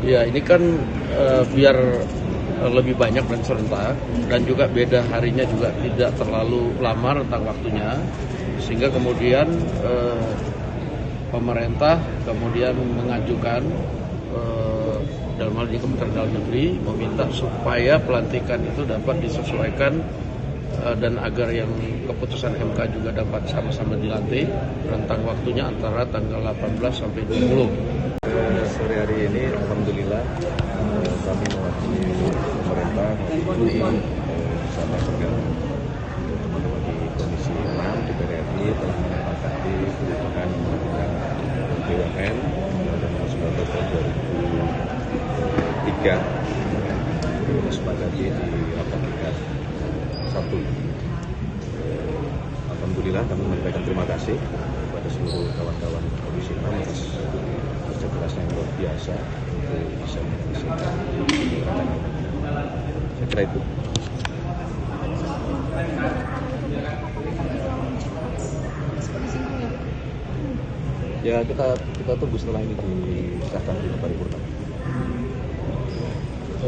Ya, ini kan biar lebih banyak dan serentak, dan juga beda harinya juga tidak terlalu lama rentang waktunya, sehingga kemudian pemerintah kemudian mengajukan dalam hal ini Kementerian Dalam Negeri meminta supaya pelantikan itu dapat disesuaikan dan agar yang keputusan MK juga dapat sama-sama dilantik, rentang waktunya antara tanggal 18 sampai 20. Sore hari ini alhamdulillah kami mewakili pemerintah bersama juga teman-teman di Komisi 6 DPR RI telah menyepakati perubahan undang-undang BUMN nomor 19 tahun 2003 disepakati di rapat tingkat 1. Alhamdulillah kami menyampaikan terima kasih kepada seluruh kawan-kawan Komisi 6 atas kerja keras yang luar biasa untuk bisa menyelesaikan rancangan. Saya kira itu. Ya kita tunggu setelah ini disahkan di paripurna.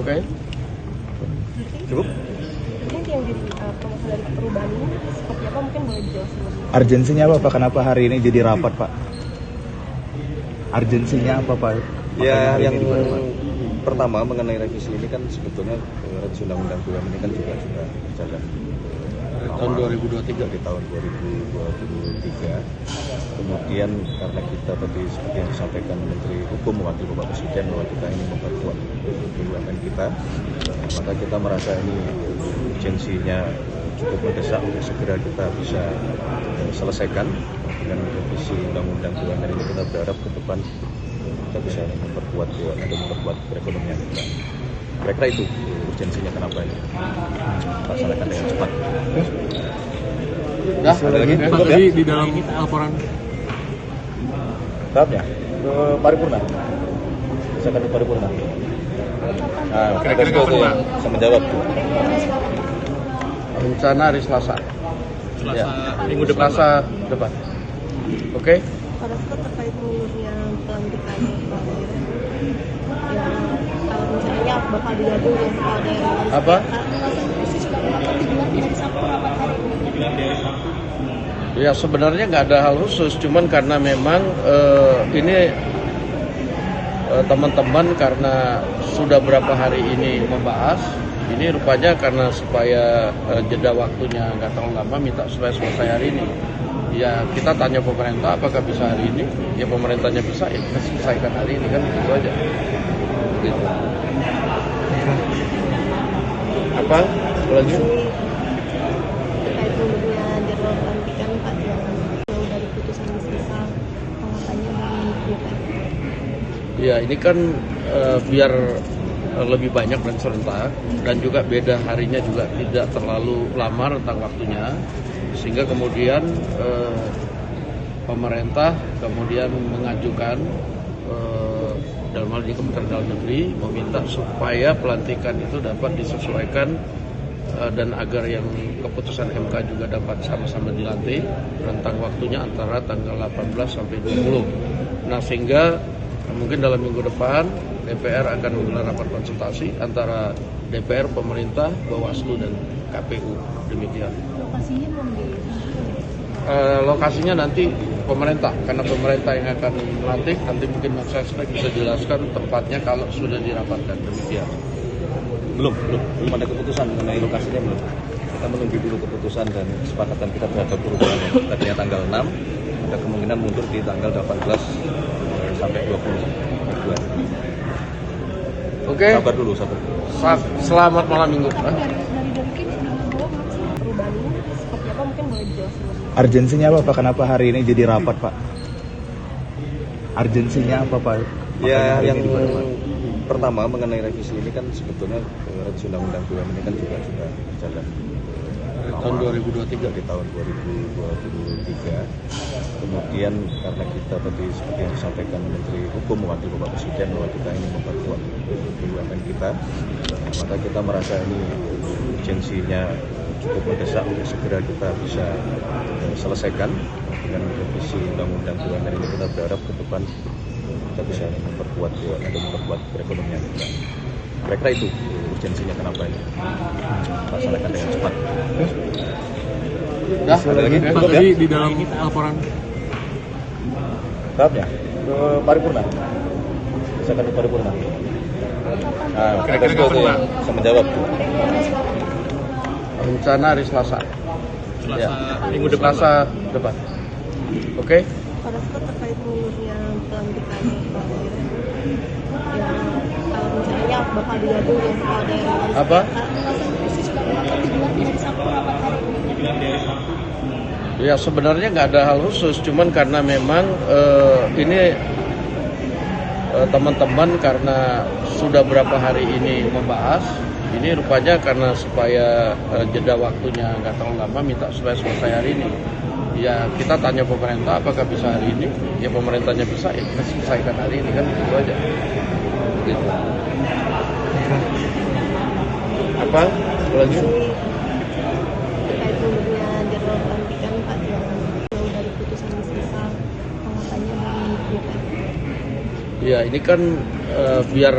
Oke. Cukup? Mungkin yang jadi promosi dari perubahan ini seperti apa, mungkin boleh dijelaskan lebih? Urgensinya apa Pak? Kenapa hari ini jadi rapat Pak? Urgensinya apa Pak? Ya, yang pertama mengenai revisi ini kan sebetulnya revisi undang-undang BUMN ini kan juga sudah berjalan Tahun 2023. di tahun 2023. Kemudian karena kita tadi seperti yang disampaikan Menteri Hukum mewakili Bapak Presiden bahwa kita ini memperkuat BUMN kita, maka kita merasa ini urgensinya cukup mendesak untuk segera kita bisa selesaikan dengan revisi undang-undang BUMN ini. Kita berharap ke depan kita bisa memperkuat BUMN dan memperkuat perekonomian kita. Kira-kira itu urgensinya kenapa ini laksanakan dengan cepat. Dah, ada lagi? Pak, Cukup, tadi ya? di dalam laporan Tahapnya ke paripurna. Bisa ke paripurna. Nah, kira-kira itu ya, bisa menjawab. rencana hari Selasa. Selasa Minggu depan. Selasa depan. Oke? Pada saat terkait mundurnya pelantikan yang rencananya bakal digabung dengan kepala daerah. Apa? Ya sebenarnya nggak ada hal khusus, cuman karena memang ini teman-teman karena sudah berapa hari ini membahas, ini rupanya karena supaya jeda waktunya nggak terlalu lama, minta supaya selesai hari ini. Ya kita tanya pemerintah apakah bisa hari ini, ya pemerintahnya bisa, ya kita selesaikan hari ini, kan gitu aja. Gitu. Apa? Lagi? Terkait mundurnya jadwal pelantikan Pak Johan dari putusan sisa katanya mengikuti. Ya ini kan biar lebih banyak dan serentak, dan juga beda harinya juga tidak terlalu lama rentang waktunya, sehingga kemudian pemerintah kemudian mengajukan dalam hal ini Kementerian Dalam Negeri meminta supaya pelantikan itu dapat disesuaikan dan agar yang keputusan MK juga dapat sama-sama dilantik, rentang waktunya antara tanggal 18 sampai 20. Nah sehingga mungkin dalam minggu depan DPR akan menggelar rapat konsultasi antara DPR, pemerintah, Bawaslu dan KPU, demikian. Lokasinya belum di Lokasinya nanti pemerintah, karena pemerintah yang akan melantik, nanti mungkin Mas Sesnek bisa jelaskan tempatnya kalau sudah dirapatkan, demikian. Belum ada keputusan mengenai lokasinya belum. Kita menunggu dulu keputusan dan kesepakatan kita terhadap perubahan yang tadinya tanggal 6, ada kemungkinan mundur di tanggal 18 sampai 22. Oke. Sabar dulu. Selamat malam minggu. Kim sudah membawa perubahan ini seperti apa, mungkin boleh dijelaskan lebih? Urgensinya apa Pak? Kenapa hari ini jadi rapat Pak? Urgensinya apa Pak? Ya, Hari yang ini dibuat, Pak? pertama mengenai revisi ini kan sebetulnya revisi undang-undang BUMN ini kan juga sudah berjalan Tahun 2023. di tahun 2023. Kemudian karena kita tadi seperti yang disampaikan Menteri Hukum mewakili Bapak Presiden bahwa kita ini memperkuat BUMN kita, maka kita merasa ini urgensinya cukup mendesak untuk segera kita bisa selesaikan dengan revisi undang-undang BUMN ini. Kita berharap ke depan kita bisa memperkuat perekonomian kita. Kira-kira itu urgensinya kenapa ini laksanakan dengan cepat. Dah, Ada lagi? ya. Cukup ya? Tadi di dalam laporan Tahapnya ke paripurna. Bisa ke paripurna. Nah, Kira-kira kita kapan, juga Pak? bisa menjawab. Rencana hari Selasa. Selasa minggu depan. Selasa depan. Oke? Pada saat terkait mundurnya pelantikan yang kalau misalnya bakal digabung ya ada Apa? Ya sebenarnya nggak ada hal khusus, cuman karena memang ini teman-teman karena sudah berapa hari ini membahas, ini rupanya karena supaya jeda waktunya nggak terlalu lama, minta supaya selesai hari ini. Ya kita tanya pemerintah apakah bisa hari ini, ya pemerintahnya bisa, ya kita selesaikan hari ini kan, itu aja. Gitu. Apa? Lagi? terkait mundurnya jadwal pelantikan Pak yang dari putusan sisa penguatannya dari DPR. Ya ini kan biar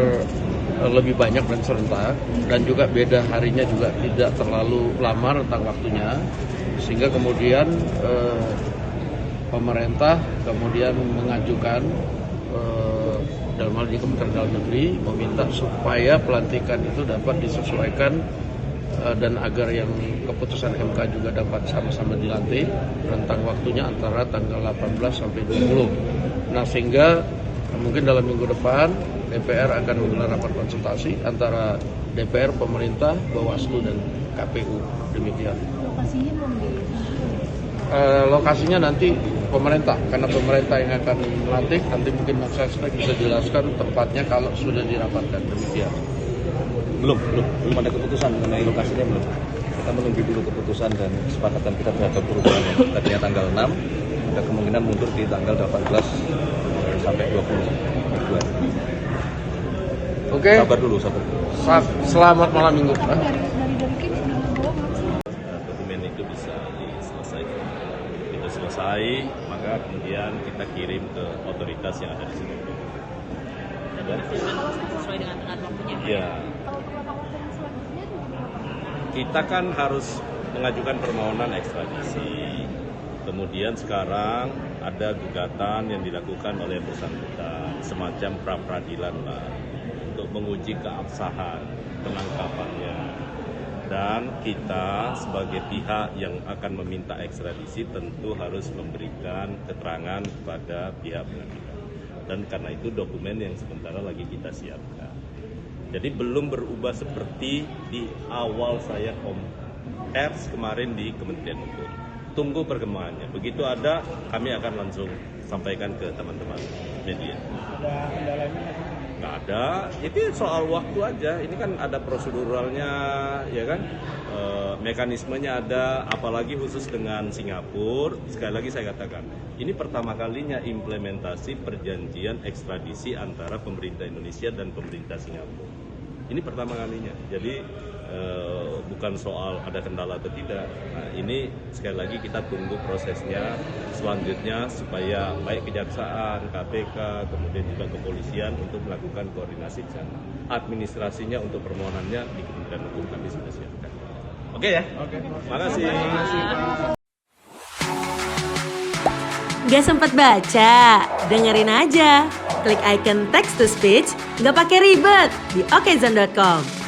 lebih banyak dan serentak dan juga beda harinya juga tidak terlalu lama rentang waktunya, sehingga kemudian pemerintah kemudian mengajukan dalam hal ini Kementerian Dalam Negeri meminta supaya pelantikan itu dapat disesuaikan dan agar yang keputusan MK juga dapat sama-sama dilantik, rentang waktunya antara tanggal 18 sampai 20. Nah sehingga mungkin dalam minggu depan DPR akan menggelar rapat konsultasi antara DPR, pemerintah, Bawaslu dan KPU, demikian. Lokasinya belum di Lokasinya nanti pemerintah, karena pemerintah yang akan melantik, nanti mungkin Mas Sesnek bisa jelaskan tempatnya kalau sudah dirapatkan, demikian. Belum ada keputusan mengenai lokasinya belum. Kita menunggu dulu keputusan dan kesepakatan kita terhadap perubahan yang tadinya tanggal 6, ada kemungkinan mundur di tanggal 18 sampai 20 Februari. Oke. Sabar dulu. Selamat malam minggu. Dokumen itu bisa diselesaikan. Itu selesai, maka kemudian kita kirim ke otoritas yang ada di sini. Sesuai dengan tenggat waktunya. Ya, kita kan harus mengajukan permohonan ekstradisi. Kemudian sekarang ada gugatan yang dilakukan oleh bersangkutan, semacam pra-peradilan lah, untuk menguji keabsahan penangkapannya. Dan kita sebagai pihak yang akan meminta ekstradisi tentu harus memberikan keterangan kepada pihak pengadilan. Dan karena itu dokumen yang sementara lagi kita siapkan. Jadi belum berubah seperti di awal saya pers kemarin di Kementerian Hukum. Tunggu perkembangannya. Begitu ada, kami akan langsung sampaikan ke teman-teman media. Nggak ada, itu soal waktu aja. Ini kan ada proseduralnya, ya kan? Mekanismenya ada, apalagi khusus dengan Singapura. Sekali lagi saya katakan, ini pertama kalinya implementasi perjanjian ekstradisi antara pemerintah Indonesia dan pemerintah Singapura. Ini pertama kalinya. Jadi bukan soal ada kendala atau tidak. Nah, ini sekali lagi kita tunggu prosesnya selanjutnya supaya baik kejaksaan, KPK, kemudian juga kepolisian untuk melakukan koordinasi di sana. Administrasinya untuk permohonannya di Kementerian Hukum kami sudah siapkan. Oke ya? Oke. Makasih. Gak sempat baca? Dengerin aja. Klik icon text to speech, gak pakai ribet di okezone.com.